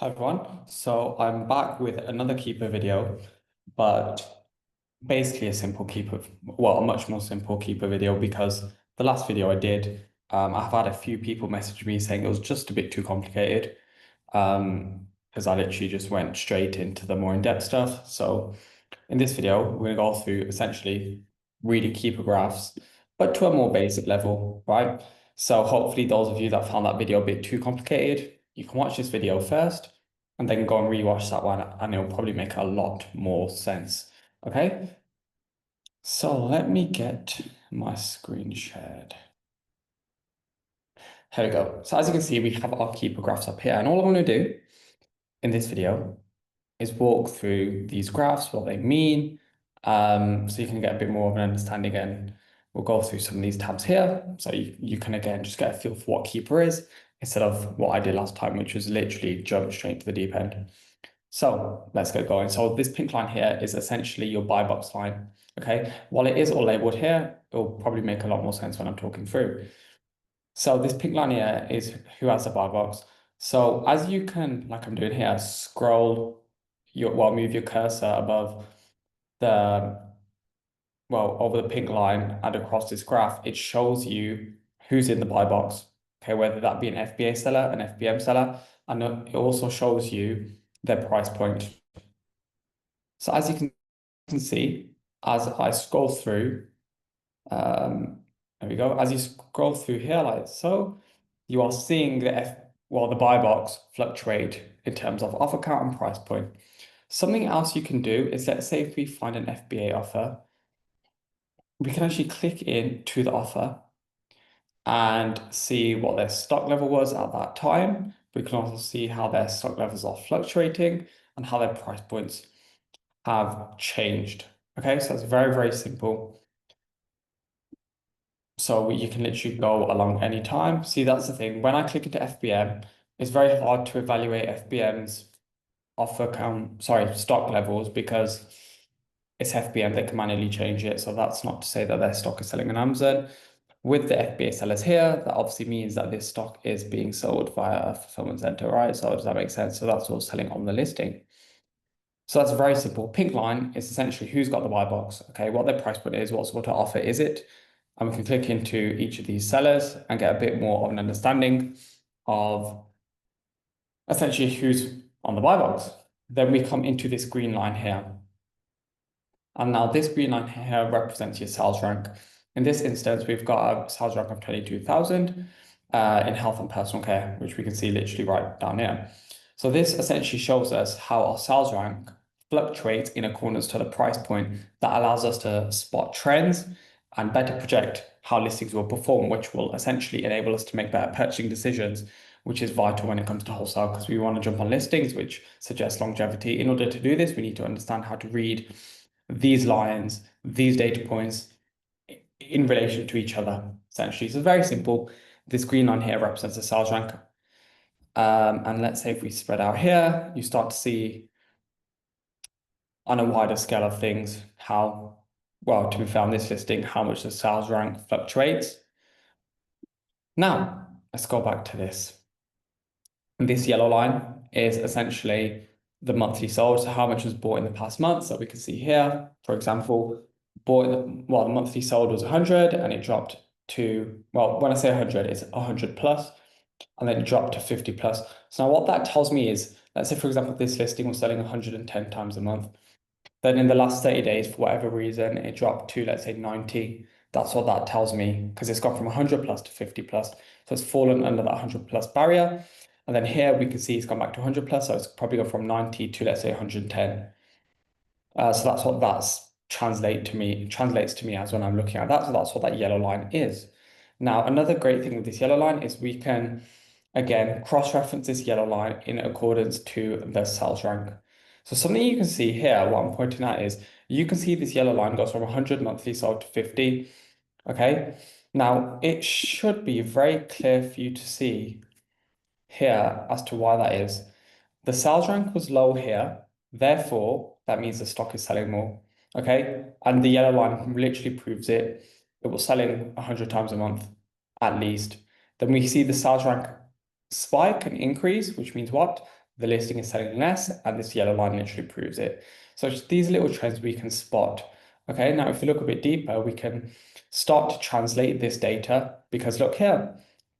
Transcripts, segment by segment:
Hi everyone. So I'm back with another Keepa video, but basically a simple Keepa, well, a much more simple Keepa video because the last video I did, I've had a few people message me saying it was just a bit too complicated, because I literally just went straight into the more in-depth stuff. So in this video, we're going to go through essentially reading Keepa graphs, but to a more basic level, right? So hopefully those of you that found that video a bit too complicated, you can watch this video first and then go and rewatch that one and it'll probably make a lot more sense. Okay? So let me get my screen shared. Here we go. So as you can see, we have our Keepa graphs up here. And all I'm going to do in this video is walk through these graphs, what they mean, so you can get a bit more of an understanding. And we'll go through some of these tabs here. So you can, again, just get a feel for what Keepa is instead of what I did last time, which was literally jump straight to the deep end. So let's get going. So this pink line here is essentially your buy box line. Okay. While it is all labeled here, it will probably make a lot more sense when I'm talking through. So this pink line here is who has the buy box. So as you can, like I'm doing here, scroll move your cursor above the, over the pink line and across this graph, it shows you who's in the buy box. Okay. Whether that be an FBA seller, an FBM seller, and it also shows you their price point. So as you can see, as I scroll through, there we go. As you scroll through here, like so, you are seeing the buy box fluctuate in terms of offer count and price point. Something else you can do is, let's say if we find an FBA offer, we can actually click in to the offer and see what their stock level was at that time. We can also see how their stock levels are fluctuating and how their price points have changed. Okay, so it's very, very simple. So you can literally go along any time. See, that's the thing. When I click into FBM, it's very hard to evaluate FBM's offer count, sorry, stock levels because it's FBM, they can manually change it. So that's not to say that their stock is selling on Amazon. With the FBA sellers here, that obviously means that this stock is being sold via a fulfillment center, right? So does that make sense? So that's all selling on the listing. So that's very simple. Pink line is essentially who's got the buy box, okay, what their price point is, what sort of offer is it. And we can click into each of these sellers and get a bit more of an understanding of essentially who's on the buy box. Then we come into this green line here. And now this green line here represents your sales rank. In this instance, we've got a sales rank of 22,000 in health and personal care, which we can see literally right down here. So this essentially shows us how our sales rank fluctuates in accordance to the price point that allows us to spot trends and better project how listings will perform, which will essentially enable us to make better purchasing decisions, which is vital when it comes to wholesale because we want to jump on listings, which suggest longevity. In order to do this, we need to understand how to read these lines, these data points in relation to each other, essentially. So it's very simple. This green line here represents the sales rank. And let's say if we spread out here, you start to see on a wider scale of things how, well, to be found this listing, how much the sales rank fluctuates. Now, let's go back to this. This yellow line is essentially the monthly sold, so how much was bought in the past month. So we can see here, for example, the monthly sold was 100 and it dropped to, well, when I say 100, it's 100 plus, and then it dropped to 50 plus. So now what that tells me is, let's say, for example, this listing was selling 110 times a month. Then in the last 30 days, for whatever reason, it dropped to, let's say, 90. That's what that tells me because it's gone from 100 plus to 50 plus. So it's fallen under that 100 plus barrier. And then here we can see it's gone back to 100 plus. So it's probably gone from 90 to, let's say, 110. So that's what translates to me as when I'm looking at that. So that's what that yellow line is. Now, another great thing with this yellow line is we can, again, cross-reference this yellow line in accordance to the sales rank. So something you can see here, what I'm pointing out is you can see this yellow line goes from 100 monthly sold to 50. Okay. Now, it should be very clear for you to see here as to why that is. The sales rank was low here, therefore, that means the stock is selling more. Okay. And the yellow line literally proves it. It was selling 100 times a month at least. Then we see the sales rank spike and increase, which means what? the listing is selling less, and this yellow line literally proves it. So just these little trends we can spot. Okay, now if we look a bit deeper, we can start to translate this data because look here,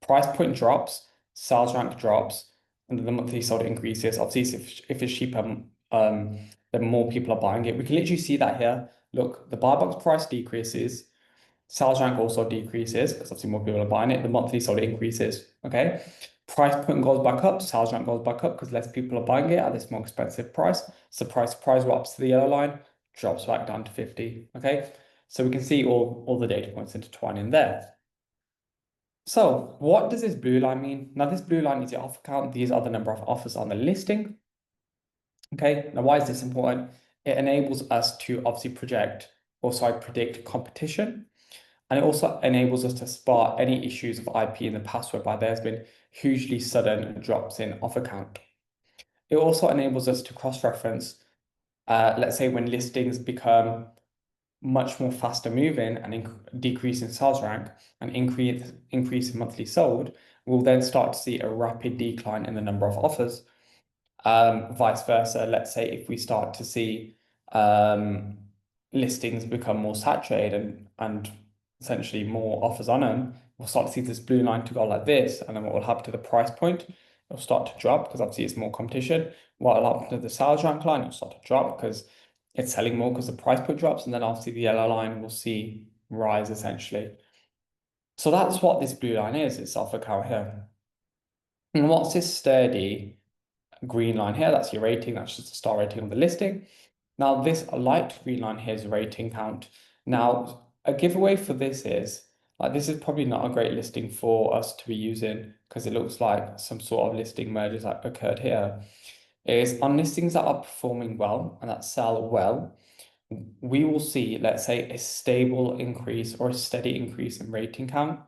price point drops, sales rank drops, and then the monthly sold increases. Obviously, if it's cheaper, then more people are buying it. We can literally see that here. Look, the buy box price decreases, sales rank also decreases because obviously more people are buying it. The monthly sold increases. Okay. Price point goes back up, sales rank goes back up because less people are buying it at this more expensive price. So price drops to the yellow line, drops back down to 50. Okay. So we can see all the data points intertwining there. So what does this blue line mean? Now this blue line is the offer count. These are the number of offers on the listing. Okay. Now why is this important? It enables us to obviously project or sorry, predict competition. And it also enables us to spot any issues of IP in the past whereby there's been hugely sudden drops in offer count. It also enables us to cross-reference, let's say when listings become much more faster moving and decrease in sales rank and increase in monthly sold, we'll then start to see a rapid decline in the number of offers. Vice versa, let's say if we start to see listings become more saturated and essentially more offers on them, we'll start to see this blue line to go like this. And then what will happen to the price point? It'll start to drop because obviously it's more competition. What will happen to the sales rank line? It'll start to drop because it's selling more because the price point drops. And then obviously the yellow line will see rise essentially. So that's what this blue line is. It's offer count here. And what's this sturdy green line here? That's your rating. That's just a star rating on the listing. Now, this light green line here is rating count. Now, a giveaway for this is, like, this is probably not a great listing for us to be using because it looks like some sort of listing mergers that occurred here. Is on listings that are performing well and that sell well, we will see, let's say, a stable increase or a steady increase in rating count,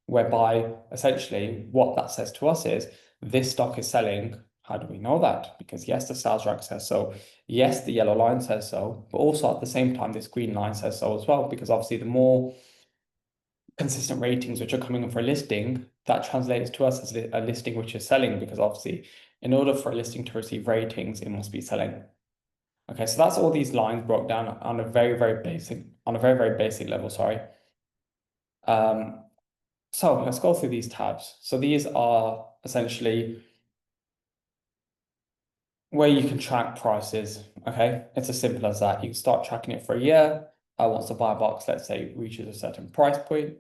whereby essentially what that says to us is this stock is selling. How do we know that? Because yes, the sales rank says so. Yes, the yellow line says so, but also at the same time, this green line says so as well, because obviously the more consistent ratings which are coming in for a listing, that translates to us as a listing which is selling, because obviously in order for a listing to receive ratings, it must be selling. Okay, so that's all these lines broke down on a very, very basic level, sorry. So let's go through these tabs. So these are essentially where you can track prices. Okay, it's as simple as that. You can start tracking it for a year. Once the buy box, let's say, reaches a certain price point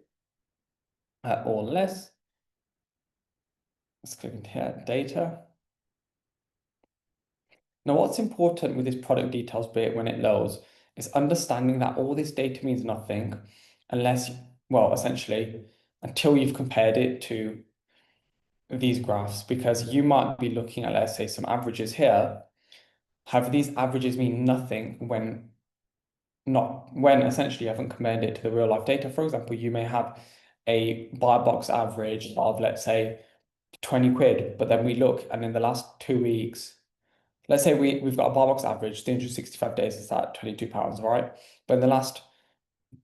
or less. Let's click into here, data. Now, what's important with this product details bit when it loads is understanding that all this data means nothing unless, well, essentially, until you've compared it to these graphs, because you might be looking at, let's say, some averages here. However, these averages mean nothing when essentially you haven't compared it to the real life data. For example, you may have a buy box average of, let's say, 20 quid, but then we look and in the last 2 weeks, let's say we've got a buy box average, 365 days is at £22, right? But in the last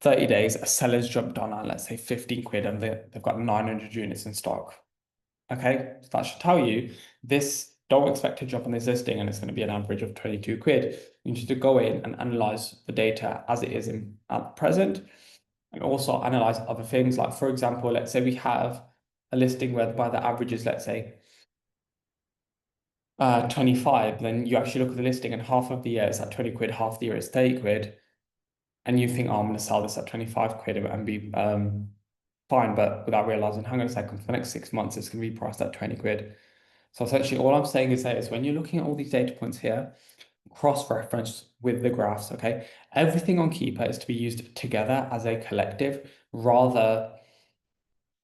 30 days, a seller's jumped on at, let's say, 15 quid and they've got 900 units in stock. Okay, so that should tell you this, don't expect to jump on this listing and it's going to be an average of 22 quid. You need to go in and analyze the data as it is at present, and also analyze other things. Like, for example, let's say we have a listing whereby the average is, let's say, 25, then you actually look at the listing and half of the year it's at 20 quid, half the year it's 30 quid, and you think, oh, I'm going to sell this at 25 quid and be fine, but without realizing, hang on a second, for the next 6 months, it's going to be priced at 20 quid. So essentially, all I'm saying is that is when you're looking at all these data points here, cross-reference with the graphs, okay? Everything on Keepa is to be used together as a collective rather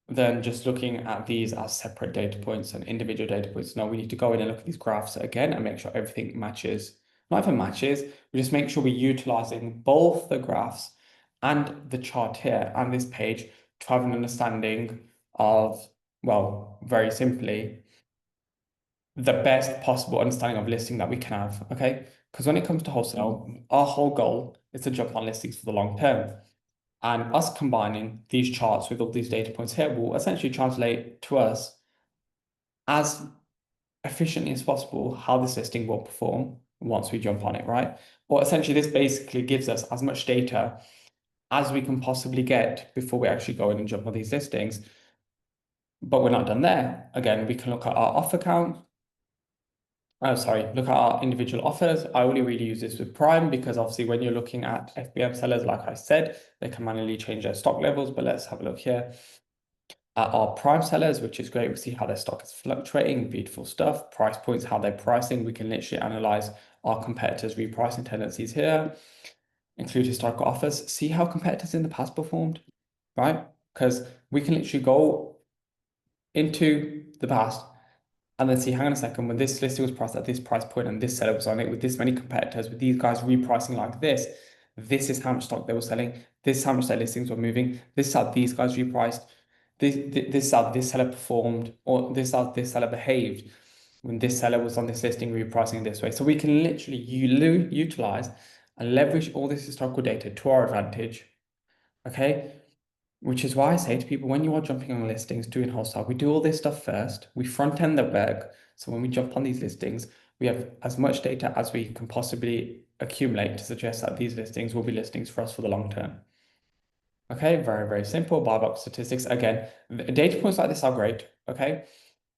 than just looking at these as separate data points and individual data points. No, we need to go in and look at these graphs again and make sure everything matches. Not even matches, we just make sure we're utilizing both the graphs and the chart here and this page to have an understanding of, well, very simply, the best possible understanding of listing that we can have, okay? Because when it comes to wholesale, our whole goal is to jump on listings for the long term. And us combining these charts with all these data points here will essentially translate to us as efficiently as possible how this listing will perform once we jump on it, right? Or essentially, this basically gives us as much data as we can possibly get before we actually go in and jump on these listings. But we're not done there. Again, we can look at our offer count. Oh, sorry, look at our individual offers. I only really use this with Prime because obviously when you're looking at FBM sellers, like I said, they can manually change their stock levels. But let's have a look here at our Prime sellers, which is great. We see how their stock is fluctuating, beautiful stuff. Price points, how they're pricing. We can literally analyze our competitors' repricing tendencies here, include historical offers, see how competitors in the past performed, right? Because we can literally go into the past and then see, hang on a second, when this listing was priced at this price point and this seller was on it with this many competitors, with these guys repricing like this is how much stock they were selling. This is how much their listings were moving. This is how these guys repriced. This is how this seller performed, or this is how this seller behaved when this seller was on this listing repricing this way. So we can literally utilize and leverage all this historical data to our advantage. Okay. Which is why I say to people, when you are jumping on listings, doing wholesale, we do all this stuff first. We front end the work. So when we jump on these listings, we have as much data as we can possibly accumulate to suggest that these listings will be listings for us for the long term. Okay, very, very simple. Buy box statistics. Again, data points like this are great. Okay,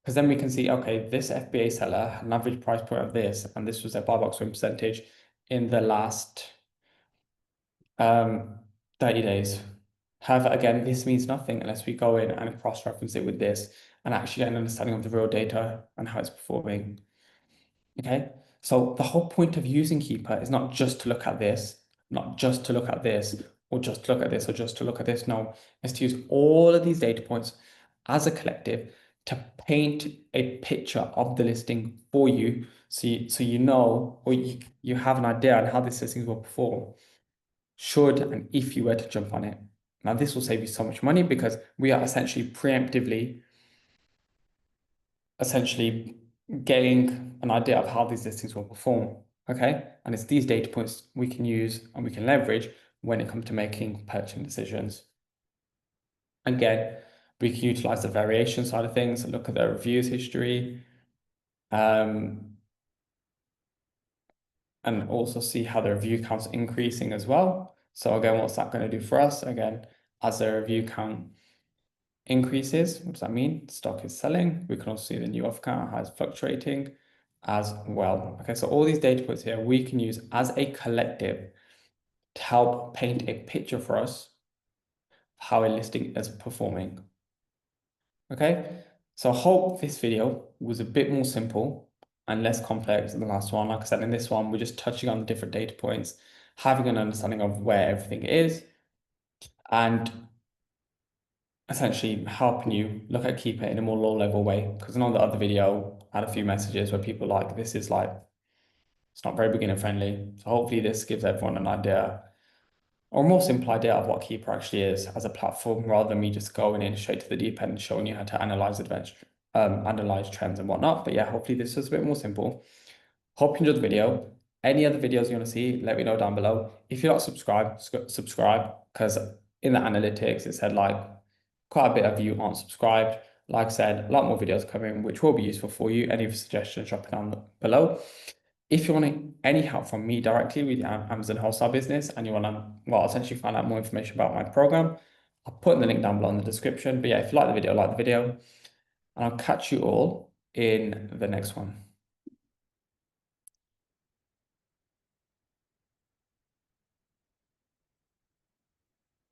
because then we can see, okay, this FBA seller had an average price point of this, and this was their buy box win percentage in the last 30 days. However, again, this means nothing unless we go in and cross-reference it with this and actually get an understanding of the real data and how it's performing. Okay, so the whole point of using Keepa is not just to look at this, not just to look at this, or just to look at this, or just to look at this. No, it's to use all of these data points as a collective to paint a picture of the listing for you, so you know, or you have an idea on how this listing will perform should and if you were to jump on it. Now, this will save you so much money because we are essentially preemptively, essentially getting an idea of how these listings will perform. Okay. And it's these data points we can use and we can leverage when it comes to making purchasing decisions. Again, we can utilize the variation side of things, look at the reviews history, and also see how the review count's increasing as well. So again, what's that going to do for us? Again, as the review count increases, what does that mean? Stock is selling. We can also see the new offer count has fluctuating as well. Okay, so all these data points here we can use as a collective to help paint a picture for us how a listing is performing. Okay, so I hope this video was a bit more simple and less complex than the last one. Like I said, in this one, we're just touching on the different data points, having an understanding of where everything is, and essentially helping you look at Keepa in a more low level way. Because in the other video, I had a few messages where people like, this is like, it's not very beginner friendly. So hopefully this gives everyone an idea or a more simple idea of what Keepa actually is as a platform rather than me just going in straight to the deep end and showing you how to analyze analyze trends and whatnot. But yeah, hopefully this was a bit more simple. Hope you enjoyed the video. Any other videos you want to see, let me know down below. If you're not subscribed, subscribe because in the analytics it said like quite a bit of you aren't subscribed. Like I said, a lot more videos coming, which will be useful for you. Any suggestions, drop it down below. If you want any help from me directly with your Amazon wholesale business and you want to, well, essentially find out more information about my program, I'll put the link down below in the description. But yeah, if you like the video, and I'll catch you all in the next one.